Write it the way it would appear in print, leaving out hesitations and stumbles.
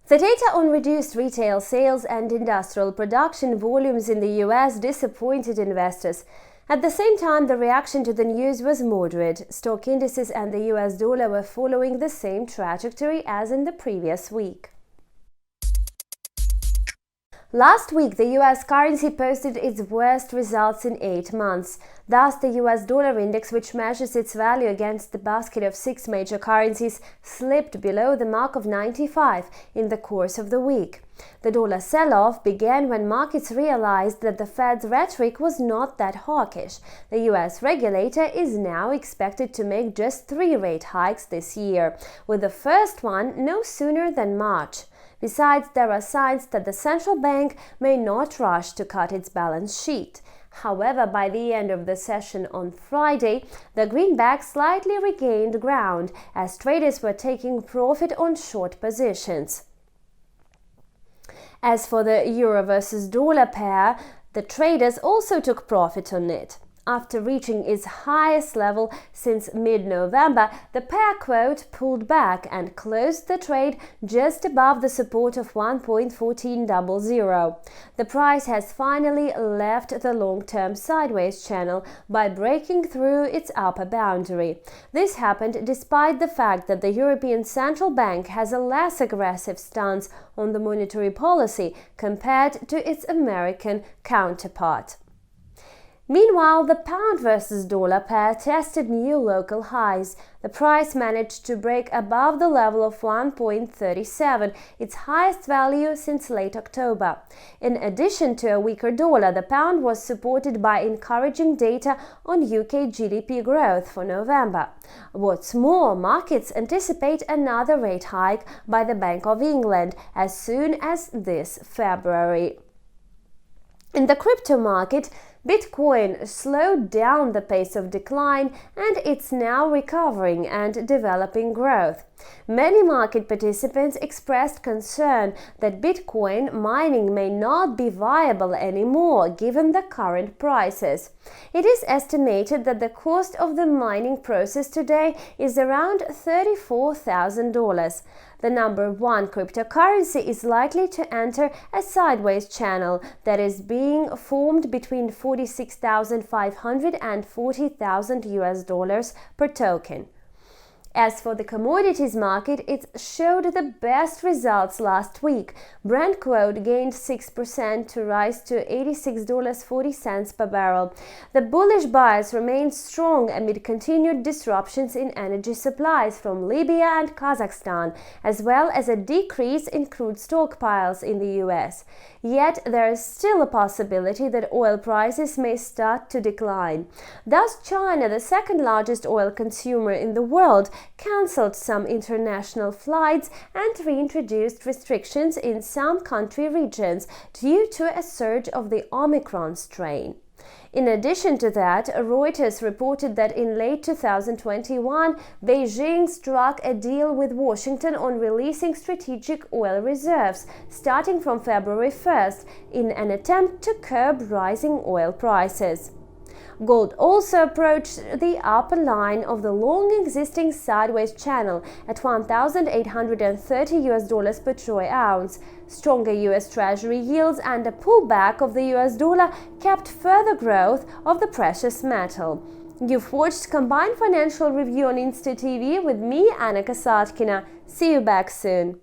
The data on reduced retail sales and industrial production volumes in the US disappointed investors. At the same time, the reaction to the news was moderate. Stock indices and the US dollar were following the same trajectory as in the previous week. Last week, the US currency posted its worst results in 8 months. Thus, the US dollar index, which measures its value against the basket of 6 major currencies, slipped below the mark of 95 in the course of the week. The dollar sell-off began when markets realized that the Fed's rhetoric was not that hawkish. The US regulator is now expected to make just 3 rate hikes this year, with the first one no sooner than March. Besides, there are signs that the central bank may not rush to cut its balance sheet. However, by the end of the session on Friday, the greenback slightly regained ground as traders were taking profit on short positions. As for the euro versus dollar pair, the traders also took profit on it. After reaching its highest level since mid-November, the pair quote pulled back and closed the trade just above the support of 1.1400. The price has finally left the long-term sideways channel by breaking through its upper boundary. This happened despite the fact that the European Central Bank has a less aggressive stance on the monetary policy compared to its American counterpart. Meanwhile, the pound versus dollar pair tested new local highs. The price managed to break above the level of 1.37, its highest value since late October. In addition to a weaker dollar, the pound was supported by encouraging data on UK GDP growth for November. What's more, markets anticipate another rate hike by the Bank of England as soon as this February. In the crypto market, Bitcoin slowed down the pace of decline and it's now recovering and developing growth. Many market participants expressed concern that Bitcoin mining may not be viable anymore given the current prices. It is estimated that the cost of the mining process today is around $34,000. The number one cryptocurrency is likely to enter a sideways channel that is being formed between 46,500 and 40,000 US dollars per token. As for the commodities market, it showed the best results last week. Brent quote gained 6% to rise to $86.40 per barrel. The bullish bias remained strong amid continued disruptions in energy supplies from Libya and Kazakhstan, as well as a decrease in crude stockpiles in the US. Yet there is still a possibility that oil prices may start to decline. Thus, China, the second largest oil consumer in the world, cancelled some international flights and reintroduced restrictions in some country regions due to a surge of the Omicron strain. In addition to that, Reuters reported that in late 2021, Beijing struck a deal with Washington on releasing strategic oil reserves starting from February 1st in an attempt to curb rising oil prices. Gold also approached the upper line of the long-existing sideways channel at $1,830 per troy ounce. Stronger US Treasury yields and a pullback of the US dollar kept further growth of the precious metal. You've watched Combined Financial Review on Insta TV with me, Anna Kasatkina. See you back soon.